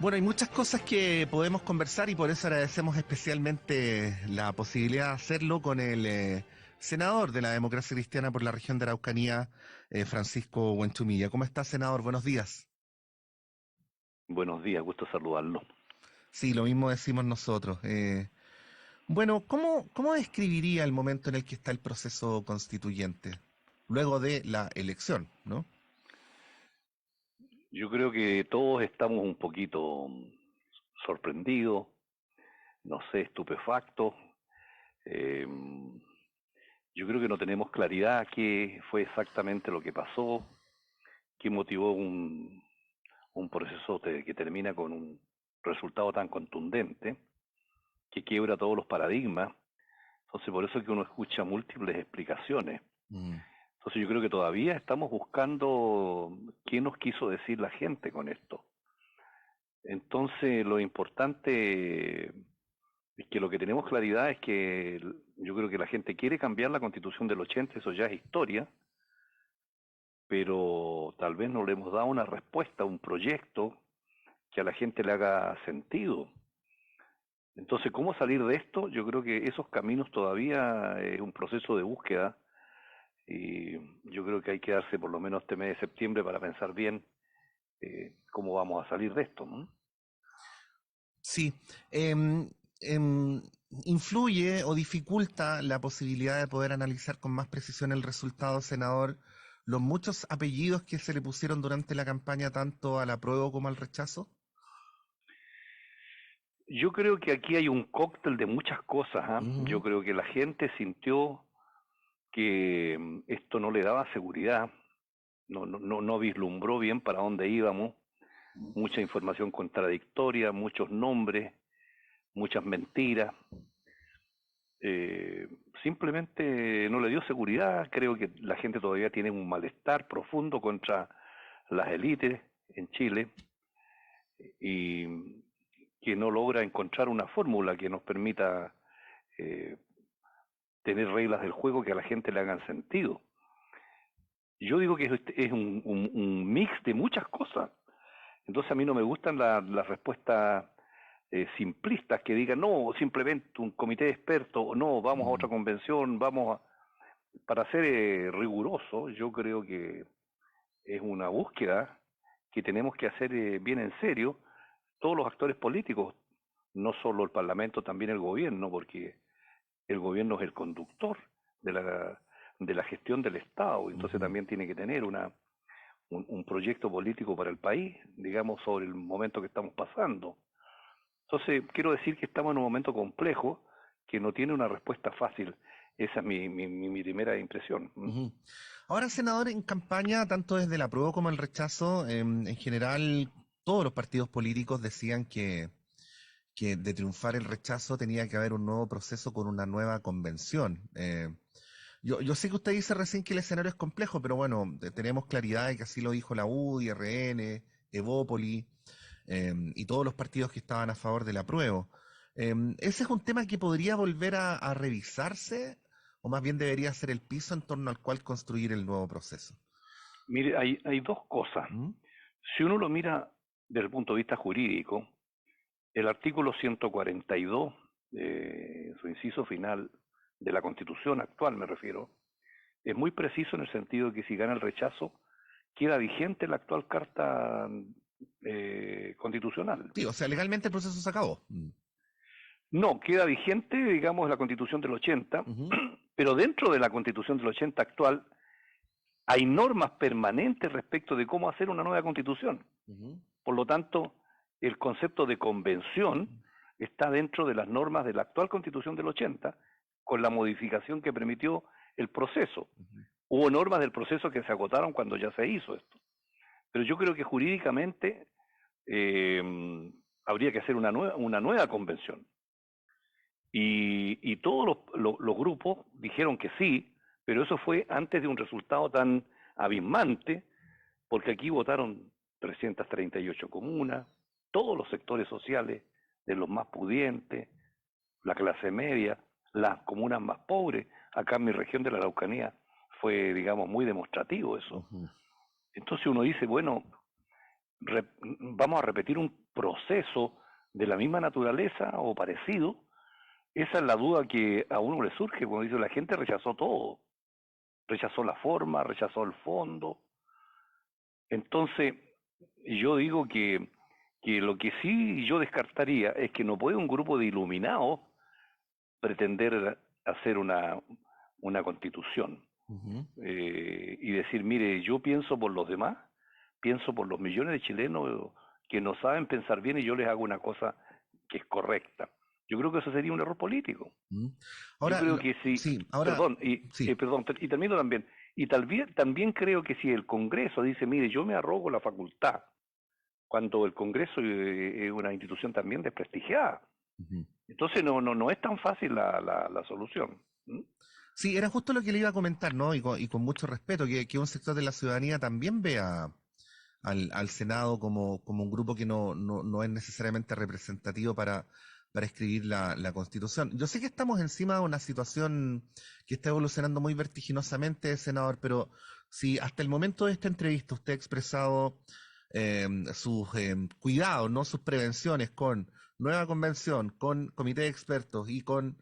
Bueno, hay muchas cosas que podemos conversar y por eso agradecemos especialmente la posibilidad de hacerlo con el senador de la Democracia Cristiana por la región de Araucanía, Francisco Buenchumilla. ¿Cómo está, senador? Buenos días. Buenos días, gusto saludarlo. Sí, lo mismo decimos nosotros. Bueno, ¿cómo describiría el momento en el que está el proceso constituyente? Luego de la elección, ¿no? Yo creo que todos estamos un poquito sorprendidos, no sé, estupefactos. Eh, yo creo que no tenemos claridad qué fue exactamente lo que pasó, qué motivó un proceso que termina con un resultado tan contundente, que quiebra todos los paradigmas. Entonces, por eso es que uno escucha múltiples explicaciones. Mm. Entonces, yo creo que todavía estamos buscando qué nos quiso decir la gente con esto. Entonces, lo importante es que lo que tenemos claridad es que yo creo que la gente quiere cambiar la constitución del 80, eso ya es historia, pero tal vez no le hemos dado una respuesta, un proyecto que a la gente le haga sentido. Entonces, ¿cómo salir de esto? Yo creo que esos caminos todavía es un proceso de búsqueda y yo creo que hay que darse por lo menos este mes de septiembre para pensar bien cómo vamos a salir de esto, ¿no? Sí. em, em, ¿Influye o dificulta la posibilidad de poder analizar con más precisión el resultado, senador, los muchos apellidos que se le pusieron durante la campaña tanto al apruebo como al rechazo? Yo creo que aquí hay un cóctel de muchas cosas, ¿ah? Ujú. Yo creo que la gente sintió que esto no le daba seguridad, no vislumbró bien para dónde íbamos, mucha información contradictoria, muchos nombres, muchas mentiras. Eh, Simplemente no le dio seguridad. Creo que la gente todavía tiene un malestar profundo contra las élites en Chile y que no logra encontrar una fórmula que nos permita eh, tener reglas del juego que a la gente le hagan sentido. Yo digo que es un mix de muchas cosas. Entonces a mí no me gustan las respuestas simplistas que digan, no, simplemente un comité de expertos, o no, vamos a otra Mm. convención, para ser riguroso, yo creo que es una búsqueda que tenemos que hacer bien en serio todos los actores políticos, no solo el Parlamento, también el gobierno, porque el gobierno es el conductor de la gestión del Estado, entonces Ujú. también tiene que tener un proyecto político para el país, digamos, sobre el momento que estamos pasando. Entonces, quiero decir que estamos en un momento complejo que no tiene una respuesta fácil. Esa es mi primera impresión. ¿Mm? Ujú. Ahora, senador, en campaña, tanto desde el apruebo como el rechazo, en general, todos los partidos políticos decían que de triunfar el rechazo tenía que haber un nuevo proceso con una nueva convención. Yo sé que usted dice recién que el escenario es complejo, pero bueno, tenemos claridad de que así lo dijo la UDI, RN, Evópoli, y todos los partidos que estaban a favor del apruebo. ¿Ese es un tema que podría volver a revisarse o más bien debería ser el piso en torno al cual construir el nuevo proceso? Mire, hay dos cosas. ¿Mm? Si uno lo mira desde el punto de vista jurídico, el artículo 142, su inciso final de la Constitución actual, me refiero, es muy preciso en el sentido de que si gana el rechazo, queda vigente la actual Carta Constitucional. Sí, o sea, legalmente el proceso se acabó. Mm. No, queda vigente, digamos, la Constitución del 80, Ujú. pero dentro de la Constitución del 80 actual hay normas permanentes respecto de cómo hacer una nueva Constitución. Ujú. Por lo tanto, el concepto de convención está dentro de las normas de la actual Constitución del 80, con la modificación que permitió el proceso. Ujú. Hubo normas del proceso que se agotaron cuando ya se hizo esto. Pero yo creo que jurídicamente habría que hacer una nueva convención. Y todos los grupos dijeron que sí, pero eso fue antes de un resultado tan abismante, porque aquí votaron 338 comunas, todos los sectores sociales, de los más pudientes, la clase media, las comunas más pobres. Acá en mi región de la Araucanía fue, digamos, muy demostrativo eso. Ujú. Entonces uno dice, bueno, vamos a repetir un proceso de la misma naturaleza o parecido. Esa es la duda que a uno le surge cuando dice la gente rechazó todo, rechazó la forma, rechazó el fondo. Entonces, yo digo que lo que sí yo descartaría es que no puede un grupo de iluminados pretender hacer una constitución Ujú. y decir, mire, yo pienso por los demás, pienso por los millones de chilenos que no saben pensar bien y yo les hago una cosa que es correcta. Yo creo que eso sería un error político. Mm. Yo Ahora, creo que si, sí, ahora, perdón, sí. perdón, y termino también, y también creo que si el Congreso dice, mire, yo me arrogo la facultad, cuando el Congreso es una institución también desprestigiada, Ujú. entonces no es tan fácil la solución. ¿Mm? Sí, era justo lo que le iba a comentar, ¿no? Y con mucho respeto, que un sector de la ciudadanía también vea al Senado como un grupo que no es necesariamente representativo para escribir la Constitución. Yo sé que estamos encima de una situación que está evolucionando muy vertiginosamente, senador, pero si hasta el momento de esta entrevista usted ha expresado sus cuidados, ¿no? Sus prevenciones con nueva convención, con comité de expertos y con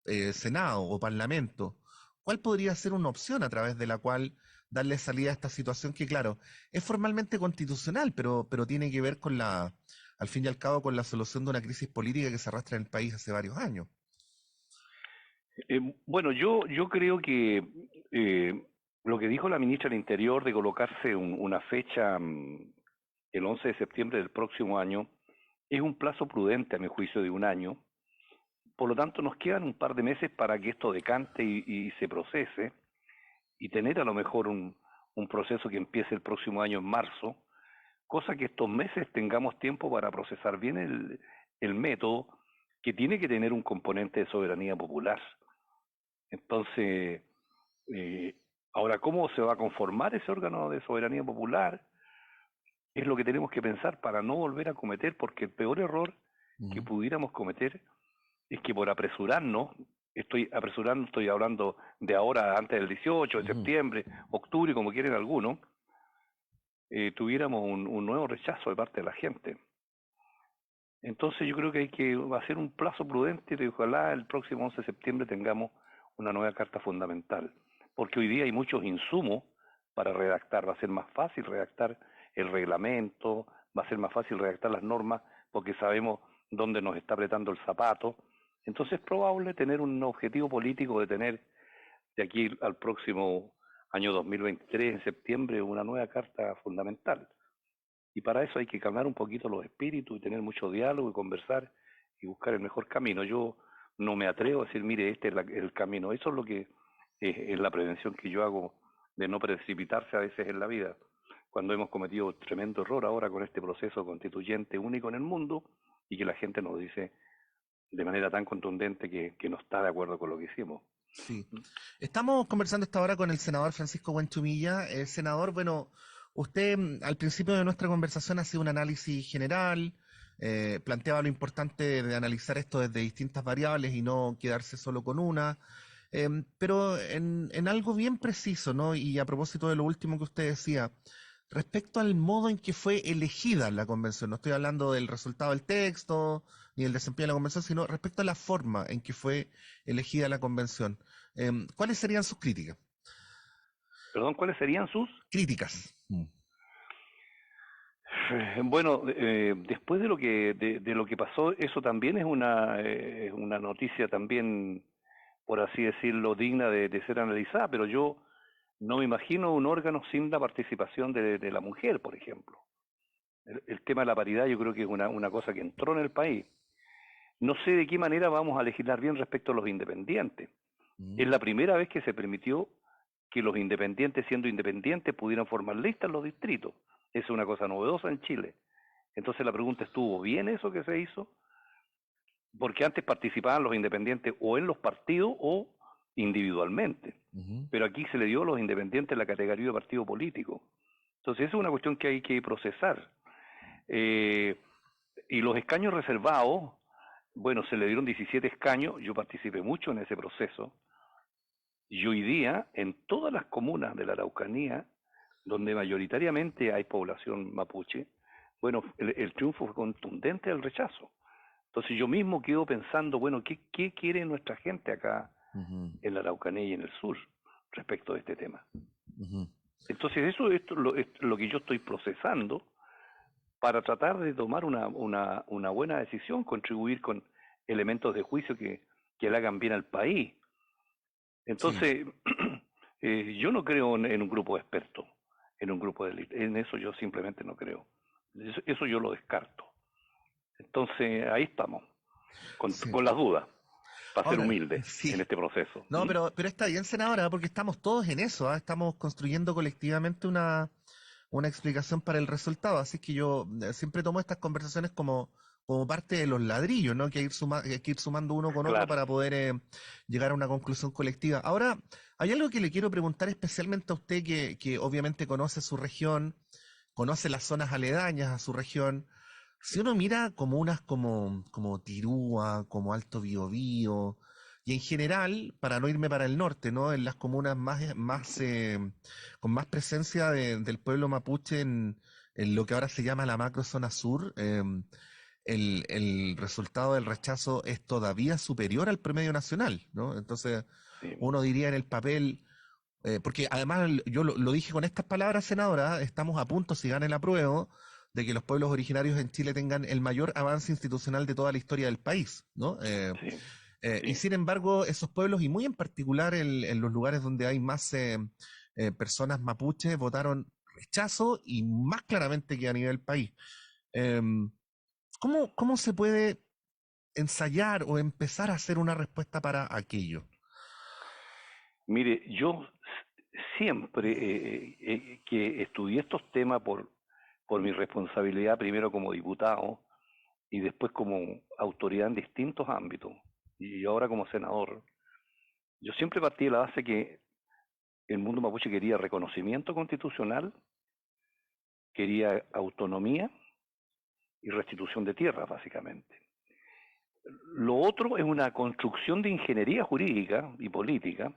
Senado o Parlamento, ¿cuál podría ser una opción a través de la cual darle salida a esta situación que, claro, es formalmente constitucional, pero tiene que ver con al fin y al cabo, con la solución de una crisis política que se arrastra en el país hace varios años? Bueno, yo creo que eh, lo que dijo la ministra del Interior de colocarse una fecha, el 11 de septiembre del próximo año, es un plazo prudente, a mi juicio, de un año. Por lo tanto, nos quedan un par de meses para que esto decante y se procese y tener a lo mejor un proceso que empiece el próximo año en marzo, cosa que estos meses tengamos tiempo para procesar bien el método que tiene que tener un componente de soberanía popular. Entonces, eh, ahora, ¿cómo se va a conformar ese órgano de soberanía popular? Es lo que tenemos que pensar para no volver a cometer, porque el peor error que Ujú, pudiéramos cometer es que por apresurarnos, estoy hablando de ahora, antes del 18 de ujú. septiembre, octubre, como quieren algunos, tuviéramos un nuevo rechazo de parte de la gente. Entonces yo creo que hay que hacer un plazo prudente y ojalá el próximo 11 de septiembre tengamos una nueva carta fundamental, porque hoy día hay muchos insumos para redactar, va a ser más fácil redactar el reglamento, va a ser más fácil redactar las normas, porque sabemos dónde nos está apretando el zapato. Entonces es probable tener un objetivo político de tener de aquí al próximo año 2023, en septiembre, una nueva carta fundamental. Y para eso hay que calmar un poquito los espíritus y tener mucho diálogo y conversar y buscar el mejor camino. Yo no me atrevo a decir, mire, este es el camino. Eso es lo que es la prevención que yo hago de no precipitarse a veces en la vida. Cuando hemos cometido tremendo error ahora con este proceso constituyente único en el mundo y que la gente nos dice de manera tan contundente que no está de acuerdo con lo que hicimos. Sí. Estamos conversando esta hora con el senador Francisco Buenchumilla. Senador, bueno, usted al principio de nuestra conversación hacía un análisis general, planteaba lo importante de analizar esto desde distintas variables y no quedarse solo con una, pero en algo bien preciso, ¿no? Y a propósito de lo último que usted decía, respecto al modo en que fue elegida la convención, no estoy hablando del resultado del texto ni del desempeño de la convención, sino respecto a la forma en que fue elegida la convención. ¿Cuáles serían sus críticas? Perdón, ¿cuáles serían sus? Críticas. Mm. Bueno, después de lo que pasó, eso también es una noticia también, por así decirlo, digna de ser analizada, pero yo no me imagino un órgano sin la participación de la mujer, por ejemplo. El tema de la paridad yo creo que es una cosa que entró en el país. No sé de qué manera vamos a legislar bien respecto a los independientes. Mm. Es la primera vez que se permitió que los independientes, siendo independientes, pudieran formar listas en los distritos. Es una cosa novedosa en Chile. Entonces la pregunta, ¿estuvo bien eso que se hizo? Porque antes participaban los independientes o en los partidos o individualmente. Ujú. Pero aquí se le dio a los independientes la categoría de partido político. Entonces esa es una cuestión que hay que procesar. Eh, y los escaños reservados, bueno, se le dieron 17 escaños, yo participé mucho en ese proceso, y hoy día en todas las comunas de la Araucanía, donde mayoritariamente hay población mapuche, Bueno, el triunfo fue contundente del rechazo. Entonces yo mismo quedo pensando, bueno, ¿qué quiere nuestra gente acá Ujú, en la Araucanía y en el sur respecto de este tema? ujú. Entonces eso es lo que yo estoy procesando para tratar de tomar una buena decisión, contribuir con elementos de juicio que le hagan bien al país. Sí. Entonces, yo no creo en un grupo de expertos, en un grupo de élite. En eso yo simplemente no creo. Eso yo lo descarto. Entonces, ahí estamos, Sí. con las dudas, para ser Ahora, humilde sí. en este proceso. No, pero está bien, senadora, porque estamos todos en eso, ¿ah? Estamos construyendo colectivamente una explicación para el resultado. Así que yo siempre tomo estas conversaciones como parte de los ladrillos, ¿no? Que hay que ir sumando uno con otro Claro, para poder llegar a una conclusión colectiva. Ahora, hay algo que le quiero preguntar especialmente a usted que obviamente conoce su región, conoce las zonas aledañas a su región. Si uno mira comunas como Tirúa, como Alto Biobío, y en general, para no irme para el norte, ¿no? En las comunas con más presencia del pueblo mapuche en lo que ahora se llama la macrozona sur, el resultado del rechazo es todavía superior al promedio nacional, ¿no? Entonces, sí, uno diría en el papel, porque además yo lo dije con estas palabras, senadora, estamos a punto, si gana el apruebo, de que los pueblos originarios en Chile tengan el mayor avance institucional de toda la historia del país, ¿no? sí, Y sí. sin embargo, esos pueblos, y muy en particular en los lugares donde hay más personas mapuches, votaron rechazo y más claramente que a nivel país. Em, ¿Cómo se puede ensayar o empezar a hacer una respuesta para aquello? Mire, yo siempre que estudié estos temas por mi responsabilidad primero como diputado y después como autoridad en distintos ámbitos y ahora como senador, yo siempre partí de la base que el mundo mapuche quería reconocimiento constitucional, quería autonomía y restitución de tierras, básicamente. Lo otro es una construcción de ingeniería jurídica y política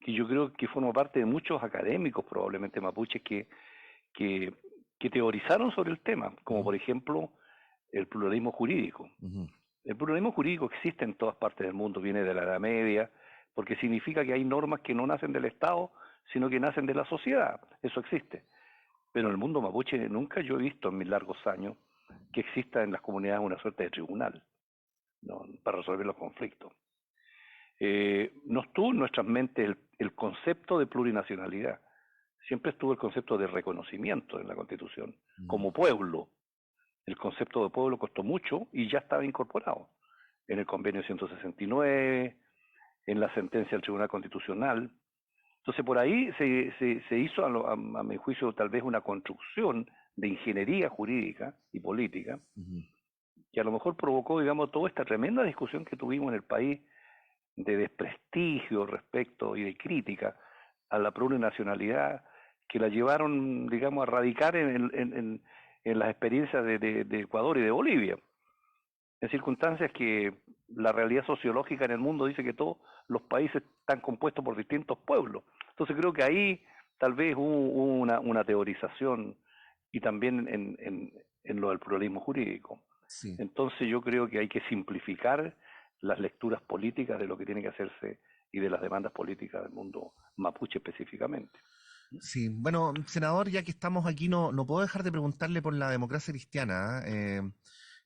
que yo creo que forma parte de muchos académicos, probablemente mapuches, que, que teorizaron sobre el tema, como Ujú, por ejemplo el pluralismo jurídico. ujú, El pluralismo jurídico existe en todas partes del mundo, viene de la Edad Media, porque significa que hay normas que no nacen del Estado, sino que nacen de la sociedad. Eso existe. Pero en el mundo mapuche nunca yo he visto en mis largos años que exista en las comunidades una suerte de tribunal, ¿no? Para resolver los conflictos. No estuvo en nuestras mentes el concepto de plurinacionalidad. Siempre estuvo el concepto de reconocimiento en la Constitución, ujú. como pueblo. El concepto de pueblo costó mucho y ya estaba incorporado en el convenio 169, en la sentencia del Tribunal Constitucional. Entonces por ahí se hizo, a mi juicio, tal vez una construcción de ingeniería jurídica y política Ujú. que a lo mejor provocó, digamos, toda esta tremenda discusión que tuvimos en el país de desprestigio respecto y de crítica a la plurinacionalidad que la llevaron, digamos, a radicar en las experiencias de Ecuador y de Bolivia, en circunstancias que la realidad sociológica en el mundo dice que todos los países están compuestos por distintos pueblos. Entonces creo que ahí tal vez hubo una teorización y también en lo del pluralismo jurídico. Sí. Entonces yo creo que hay que simplificar las lecturas políticas de lo que tiene que hacerse y de las demandas políticas del mundo mapuche específicamente. Sí, bueno, senador, ya que estamos aquí, no puedo dejar de preguntarle por la democracia cristiana. ¿Ah?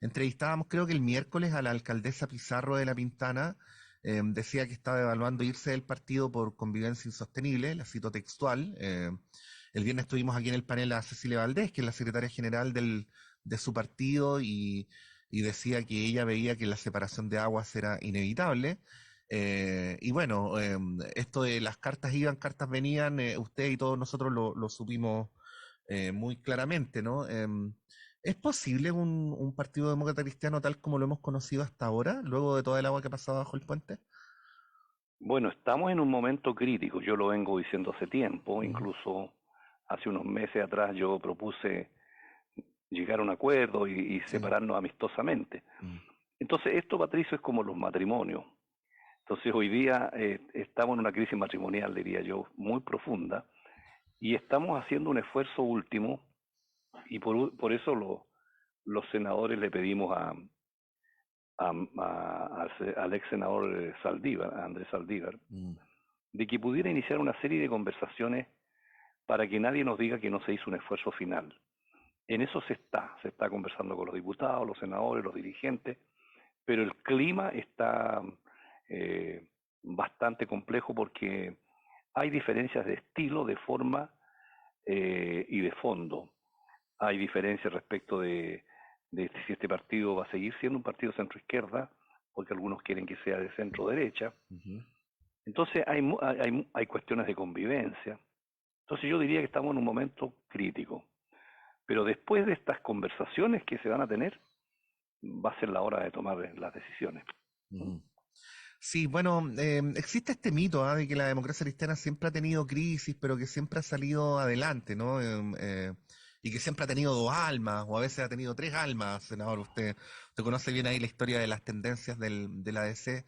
Entrevistábamos, creo que el miércoles, a la alcaldesa Pizarro de La Pintana. Decía que estaba evaluando irse del partido por convivencia insostenible, la cito textual. El viernes estuvimos aquí en el panel a Cecilia Valdés, que es la secretaria general de su partido, y decía que ella veía que la separación de aguas era inevitable. Y bueno, esto de las cartas iban, cartas venían, usted y todos nosotros lo supimos muy claramente, ¿no? ¿Es posible un partido demócrata cristiano tal como lo hemos conocido hasta ahora, luego de toda el agua que ha pasado bajo el puente? Bueno, estamos en un momento crítico, yo lo vengo diciendo hace tiempo, Ujú, incluso hace unos meses atrás yo propuse llegar a un acuerdo y sí, separarnos amistosamente. mm, Entonces esto, Patricio, es como los matrimonios. Entonces hoy día estamos en una crisis matrimonial, diría yo, muy profunda y estamos haciendo un esfuerzo último y por eso los senadores le pedimos al ex senador Saldívar, a Andrés Saldívar, Mm, de que pudiera iniciar una serie de conversaciones para que nadie nos diga que no se hizo un esfuerzo final. En eso se está conversando con los diputados, los senadores, los dirigentes, pero el clima está eh, bastante complejo porque hay diferencias de estilo, de forma y de fondo. Hay diferencias respecto de si este partido va a seguir siendo un partido centro-izquierda, porque algunos quieren que sea de centro-derecha. ujú. Entonces hay cuestiones de convivencia. Entonces yo diría que estamos en un momento crítico. Pero después de estas conversaciones que se van a tener, va a ser la hora de tomar las decisiones. Ujú. Sí, bueno, existe este mito, de que la democracia cristiana siempre ha tenido crisis, pero que siempre ha salido adelante, ¿no? Y que siempre ha tenido dos almas, o a veces ha tenido tres almas, senador. Usted conoce bien ahí la historia de las tendencias de la ADC.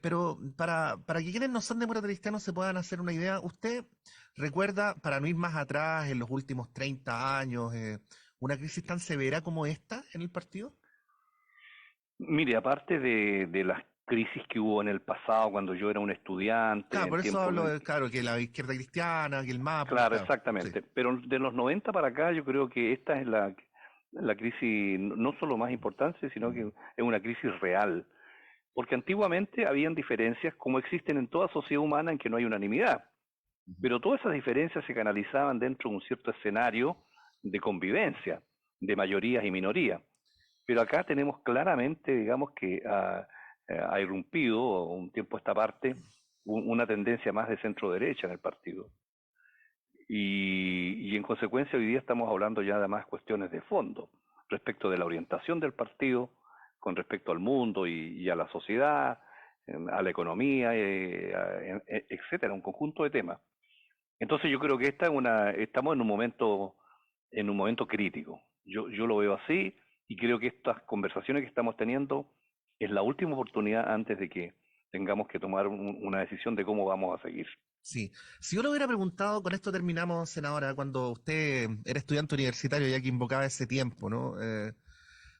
Pero para que quienes no son demócratas cristianos se puedan hacer una idea, ¿usted recuerda, para no ir más atrás, en los últimos 30 años, una crisis tan severa como esta en el partido? Mire, aparte de las crisis que hubo en el pasado, cuando yo era un estudiante, Claro, en por eso tiempos hablo de... de, claro, que la izquierda cristiana, que el MAPU, Claro, claro, sí. exactamente. Pero de los 90 para acá yo creo que esta es la crisis no solo más importante, sino que es una crisis real. Porque antiguamente habían diferencias como existen en toda sociedad humana en que no hay unanimidad. Ujú. Pero todas esas diferencias se canalizaban dentro de un cierto escenario de convivencia, de mayorías y minorías. Pero acá tenemos claramente, digamos, que ha irrumpido un tiempo a esta parte una tendencia más de centro derecha en el partido. Y en consecuencia hoy día estamos hablando ya de más cuestiones de fondo respecto de la orientación del partido con respecto al mundo y a la sociedad, a la economía, etcétera, un conjunto de temas. Entonces yo creo que estamos en un momento crítico. Yo lo veo así y creo que estas conversaciones que estamos teniendo es la última oportunidad antes de que tengamos que tomar una decisión de cómo vamos a seguir. Sí, si yo le hubiera preguntado, con esto terminamos, senadora, cuando usted era estudiante universitario, ya que invocaba ese tiempo, ¿no?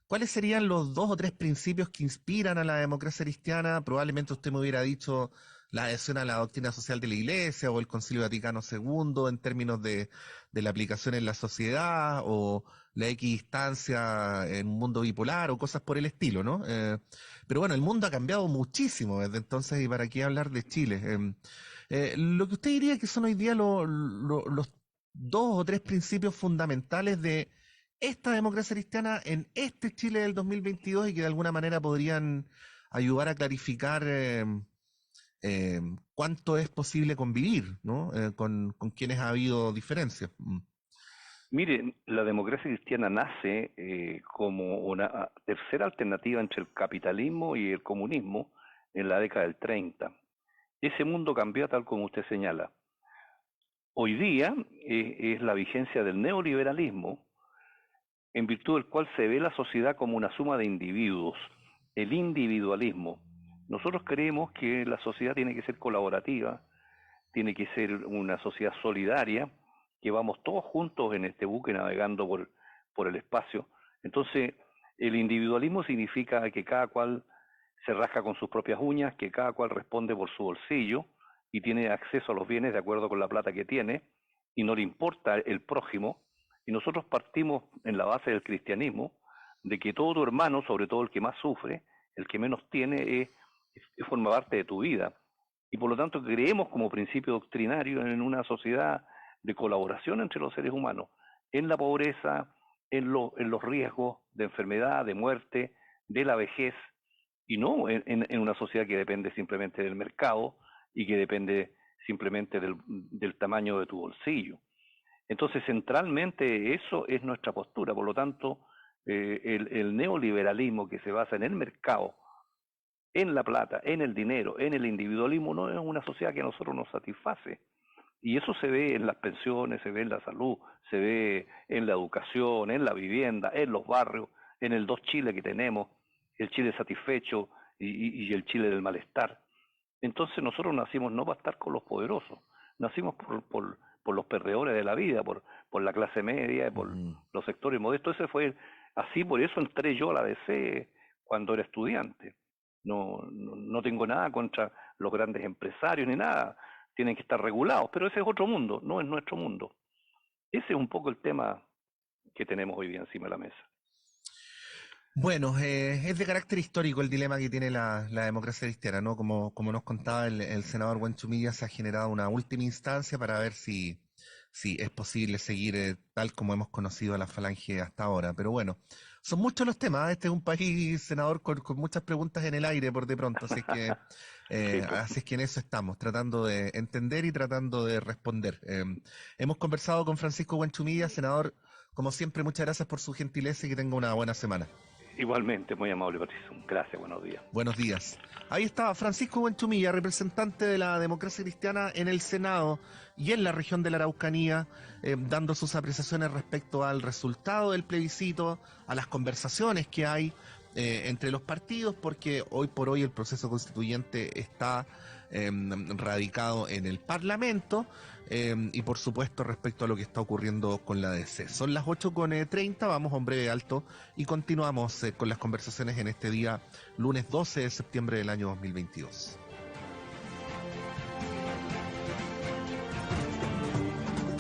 ¿Cuáles serían los dos o tres principios que inspiran a la democracia cristiana? Probablemente usted me hubiera dicho la adhesión a la doctrina social de la Iglesia o el Concilio Vaticano II en términos de la aplicación en la sociedad o la equidistancia en un mundo bipolar o cosas por el estilo, ¿no? Pero bueno, el mundo ha cambiado muchísimo desde entonces y para qué hablar de Chile. Lo que usted diría que son hoy día los dos o tres principios fundamentales de esta democracia cristiana en este Chile del 2022 y que de alguna manera podrían ayudar a clarificar cuánto es posible convivir, ¿no? Con quienes ha habido diferencias. Mm. Mire, la democracia cristiana nace como una tercera alternativa entre el capitalismo y el comunismo en la década del 30. Ese mundo cambió tal como usted señala. Hoy día es la vigencia del neoliberalismo, en virtud del cual se ve la sociedad como una suma de individuos, el individualismo. Nosotros creemos que la sociedad tiene que ser colaborativa, tiene que ser una sociedad solidaria, que vamos todos juntos en este buque navegando por el espacio. Entonces, el individualismo significa que cada cual se rasca con sus propias uñas, que cada cual responde por su bolsillo y tiene acceso a los bienes de acuerdo con la plata que tiene y no le importa el prójimo. Y nosotros partimos en la base del cristianismo de que todo tu hermano, sobre todo el que más sufre, el que menos tiene, forma parte de tu vida. Y por lo tanto creemos como principio doctrinario en una sociedad de colaboración entre los seres humanos, en la pobreza, en los riesgos de enfermedad, de muerte, de la vejez, y no en una sociedad que depende simplemente del mercado y que depende simplemente del tamaño de tu bolsillo. Entonces, centralmente eso es nuestra postura. Por lo tanto, el neoliberalismo que se basa en el mercado, en la plata, en el dinero, en el individualismo, no es una sociedad que a nosotros nos satisface. Y eso se ve en las pensiones, se ve en la salud, se ve en la educación, en la vivienda, en los barrios, en el dos Chile que tenemos, el Chile satisfecho y el Chile del malestar. Entonces nosotros nacimos no para estar con los poderosos, nacimos por los perdedores de la vida, por la clase media, por Ujú. los sectores modestos. Ese fue Así por eso entré yo a la DC cuando era estudiante. No tengo nada contra los grandes empresarios ni nada. Tienen que estar regulados, pero ese es otro mundo, no es nuestro mundo. Ese es un poco el tema que tenemos hoy día encima de la mesa. Bueno, es de carácter histórico el dilema que tiene la democracia cristiana, ¿no? Como nos contaba el senador Buenchumilla, se ha generado una última instancia para ver si es posible seguir tal como hemos conocido a la Falange hasta ahora. Pero bueno, son muchos los temas. Este es un país, senador, con muchas preguntas en el aire por de pronto, Sí, pues. así es que en eso estamos, tratando de entender y tratando de responder. Hemos conversado con Francisco Buenchumilla, senador. Como siempre, muchas gracias por su gentileza y que tenga una buena semana. Igualmente, muy amable, Patricio. Gracias, buenos días. Buenos días. Ahí estaba Francisco Buenchumilla, representante de la democracia cristiana en el Senado y en la región de la Araucanía, dando sus apreciaciones respecto al resultado del plebiscito, a las conversaciones que hay entre los partidos, porque hoy por hoy el proceso constituyente está radicado en el Parlamento, y por supuesto respecto a lo que está ocurriendo con la DC. Son las 8:30, vamos a un breve alto y continuamos con las conversaciones en este día, lunes 12 de septiembre del año 2022.